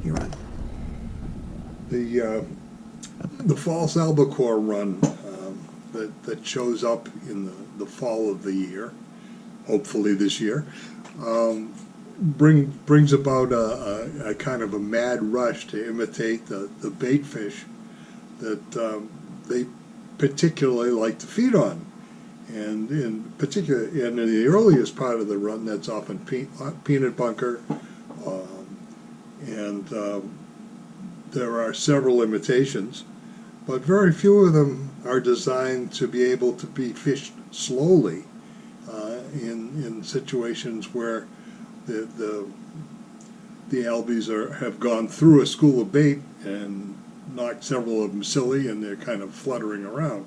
you run? The false albacore run that shows up in the fall of the year, hopefully this year, brings about a kind of a mad rush to imitate the bait fish that they particularly like to feed on. And in particular, and in the earliest part of the run, that's often peanut bunker, and there are several imitations, but very few of them are designed to be able to be fished slowly in situations where the albies have gone through a school of bait and knocked several of them silly, and they're kind of fluttering around.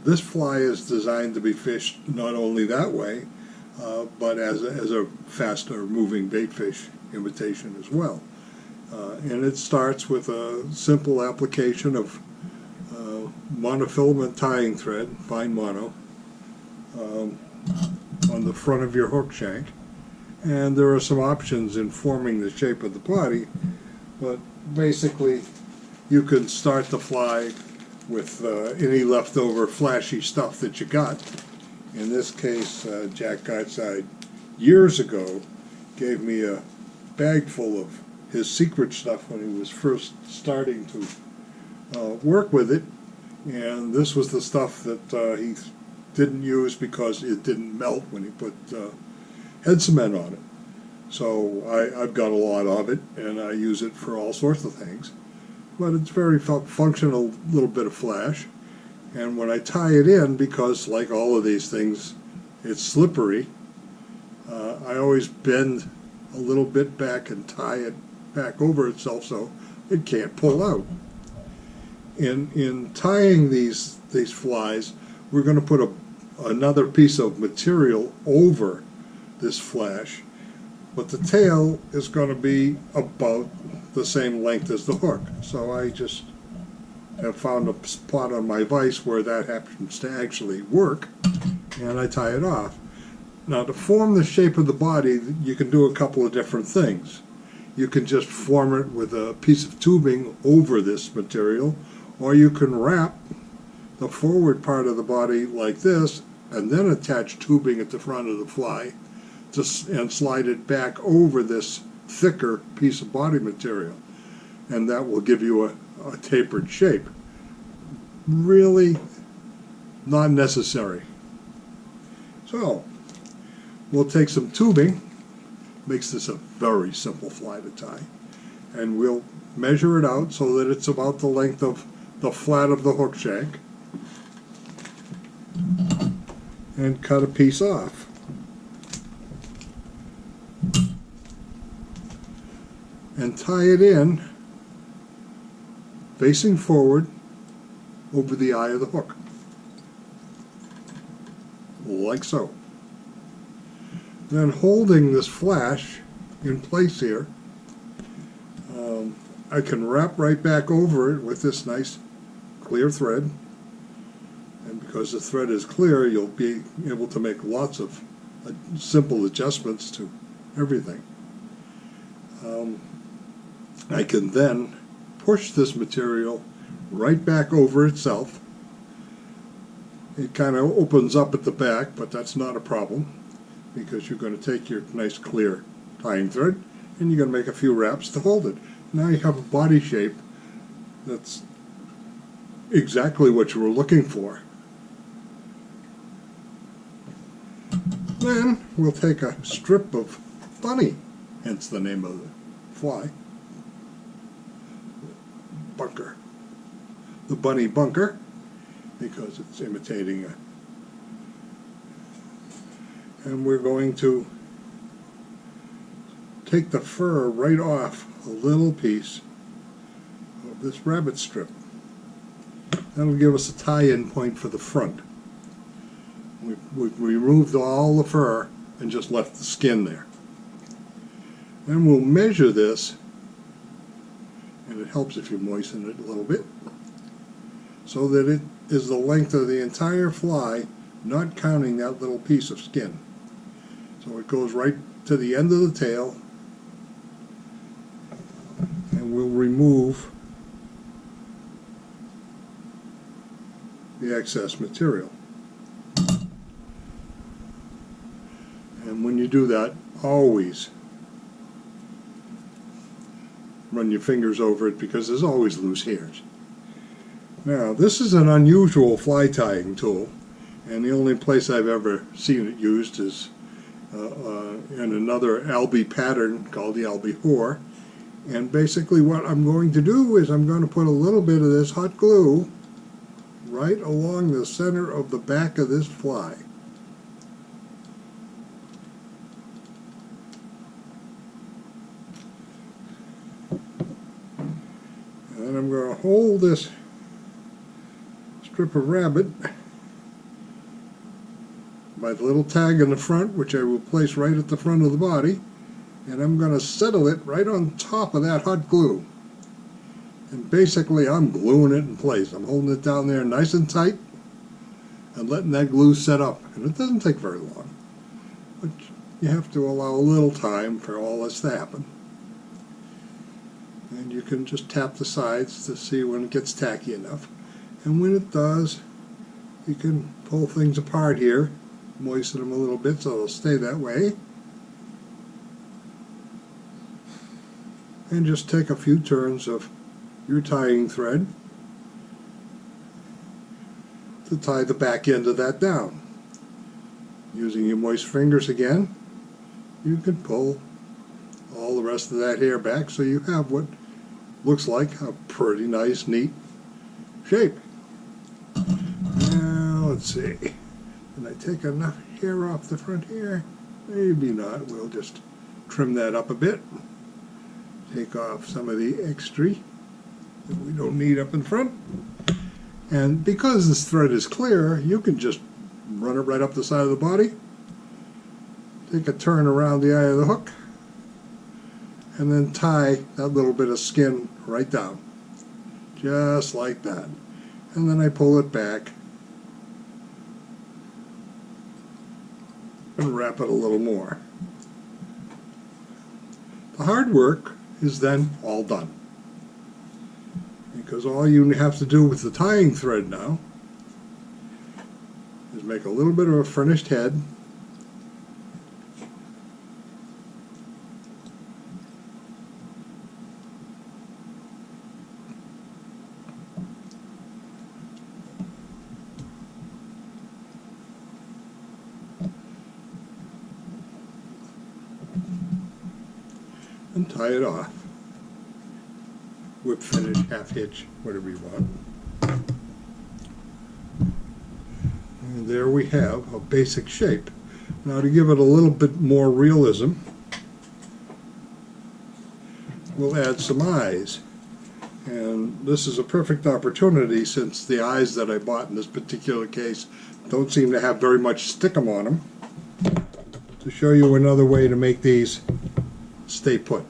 This fly is designed to be fished not only that way, but as a faster moving bait fish imitation as well. And it starts with a simple application of monofilament tying thread, fine mono, on the front of your hook shank. And there are some options in forming the shape of the body, but basically you can start the fly with any leftover flashy stuff that you got. In this case, Jack Gartside years ago gave me a bag full of his secret stuff when he was first starting to work with it, and this was the stuff that he didn't use because it didn't melt when he put head cement on it. So I've got a lot of it, and I use it for all sorts of things. But it's very functional, little bit of flash. And when I tie it in, because like all of these things, it's slippery, I always bend a little bit back and tie it back over itself so it can't pull out. In tying these flies, we're going to put another piece of material over this flash, but the tail is going to be about the same length as the hook. So I just have found a spot on my vise where that happens to actually work, and I tie it off. Now, to form the shape of the body, you can do a couple of different things. You can just form it with a piece of tubing over this material, or you can wrap the forward part of the body like this and then attach tubing at the front of the fly and slide it back over this thicker piece of body material, and that will give you a tapered shape. Really not necessary. So we'll take some tubing, makes this a very simple fly to tie, and we'll measure it out so that it's about the length of the flat of the hook shank, and cut a piece off. And tie it in facing forward over the eye of the hook, like so. Then holding this flash in place here, I can wrap right back over it with this nice clear thread, and because the thread is clear, you'll be able to make lots of simple adjustments to everything. I can then push this material right back over itself. It kind of opens up at the back, but that's not a problem, because you're going to take your nice clear tying thread and you're going to make a few wraps to hold it. Now you have a body shape that's exactly what you were looking for. Then we'll take a strip of bunny, hence the name of the fly, bunker. The bunny bunker, because it's imitating a... And we're going to take the fur right off a little piece of this rabbit strip. That'll give us a tie-in point for the front. We've removed all the fur and just left the skin there. Then we'll measure this, and it helps if you moisten it a little bit, so that it is the length of the entire fly, not counting that little piece of skin. So it goes right to the end of the tail, remove the excess material. And when you do that, always run your fingers over it because there's always loose hairs. Now, this is an unusual fly tying tool, and the only place I've ever seen it used is in another albie pattern called the albie whore. And basically what I'm going to do is I'm going to put a little bit of this hot glue right along the center of the back of this fly. And then I'm going to hold this strip of rabbit by the little tag in the front, which I will place right at the front of the body, and I'm going to settle it right on top of that hot glue. And basically I'm gluing it in place. I'm holding it down there nice and tight and letting that glue set up. And it doesn't take very long, but you have to allow a little time for all this to happen. And you can just tap the sides to see when it gets tacky enough. And when it does, you can pull things apart here, moisten them a little bit so they'll stay that way. And just take a few turns of your tying thread to tie the back end of that down. Using your moist fingers again, you can pull all the rest of that hair back so you have what looks like a pretty nice, neat shape. Now, let's see. Can I take enough hair off the front here? Maybe not. We'll just trim that up a bit. Take off some of the extra that we don't need up in front. And because this thread is clear, you can just run it right up the side of the body. Take a turn around the eye of the hook. And then tie that little bit of skin right down. Just like that. And then I pull it back and wrap it a little more. The hard work is then all done, because all you have to do with the tying thread now is make a little bit of a finished head, and tie it off. Whip finish, half hitch, whatever you want. And there we have a basic shape. Now, to give it a little bit more realism, we'll add some eyes. And this is a perfect opportunity, since the eyes that I bought in this particular case don't seem to have very much stickum on them, to show you another way to make these stay put.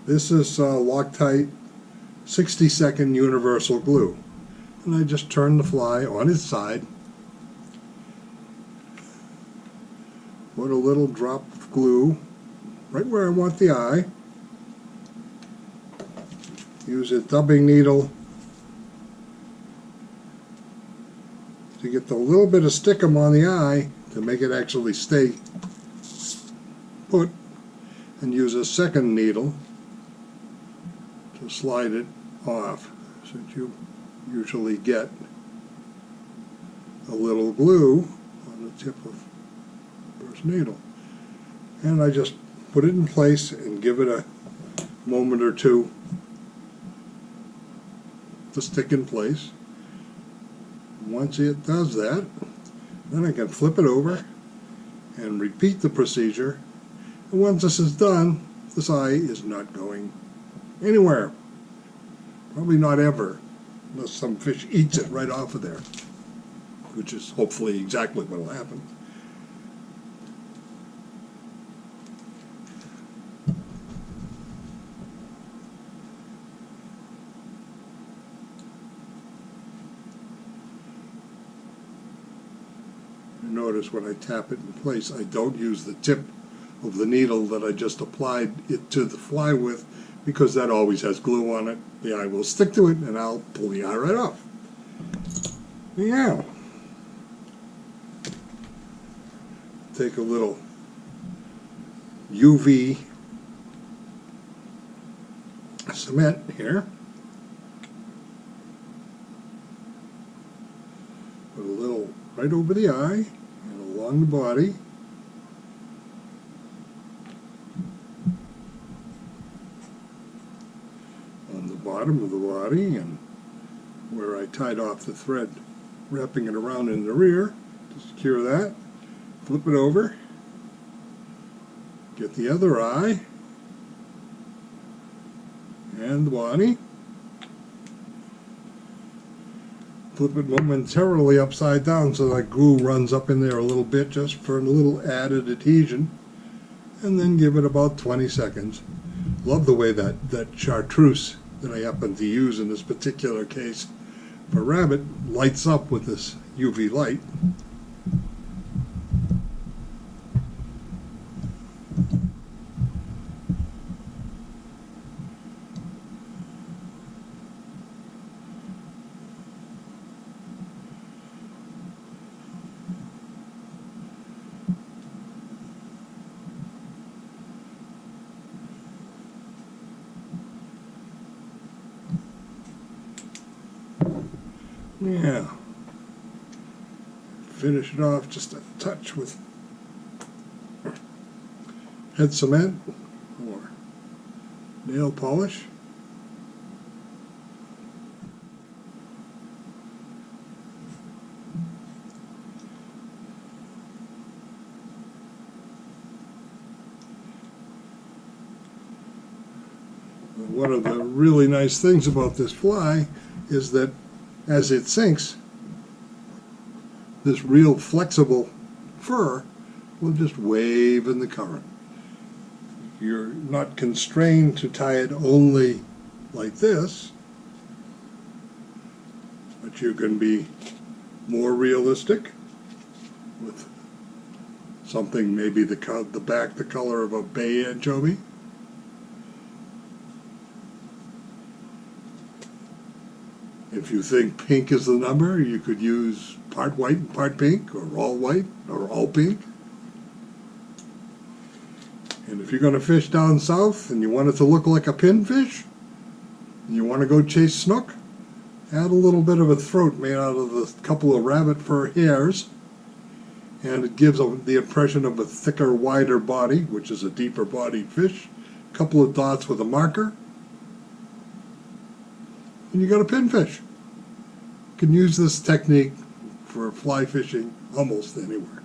This is Loctite 60-second universal glue, and I just turn the fly on its side, put a little drop of glue right where I want the eye, use a dubbing needle to get the little bit of stickum on the eye to make it actually stay put, and use a second needle to slide it off, so that you usually get a little glue on the tip of the first needle. And I just put it in place and give it a moment or two to stick in place. Once it does that, then I can flip it over and repeat the procedure. And once this is done, this eye is not going anywhere. Probably not ever, unless some fish eats it right off of there, which is hopefully exactly what will happen. Notice when I tap it in place, I don't use the tip of the needle that I just applied it to the fly with, because that always has glue on it. The eye will stick to it, and I'll pull the eye right off. Yeah. Take a little UV cement here. Put a little right over the eye and along the body. On the bottom of the body, and where I tied off the thread, wrapping it around in the rear to secure that. Flip it over. Get the other eye and the body. Flip it momentarily upside down so that glue runs up in there a little bit, just for a little added adhesion, and then give it about 20 seconds. Love the way that chartreuse that I happen to use in this particular case for rabbit lights up with this UV light. Yeah, finish it off just a touch with head cement or nail polish. One of the really nice things about this fly is that as it sinks, this real flexible fur will just wave in the current. You're not constrained to tie it only like this, but you can be more realistic with something, maybe the back the color of a bay anchovy. If you think pink is the number, you could use part white and part pink, or all white or all pink. And if you're going to fish down south and you want it to look like a pinfish, and you want to go chase snook, add a little bit of a throat made out of a couple of rabbit fur hairs, and it gives the impression of a thicker, wider body, which is a deeper bodied fish. A couple of dots with a marker, and you got a pinfish. You can use this technique for fly fishing almost anywhere.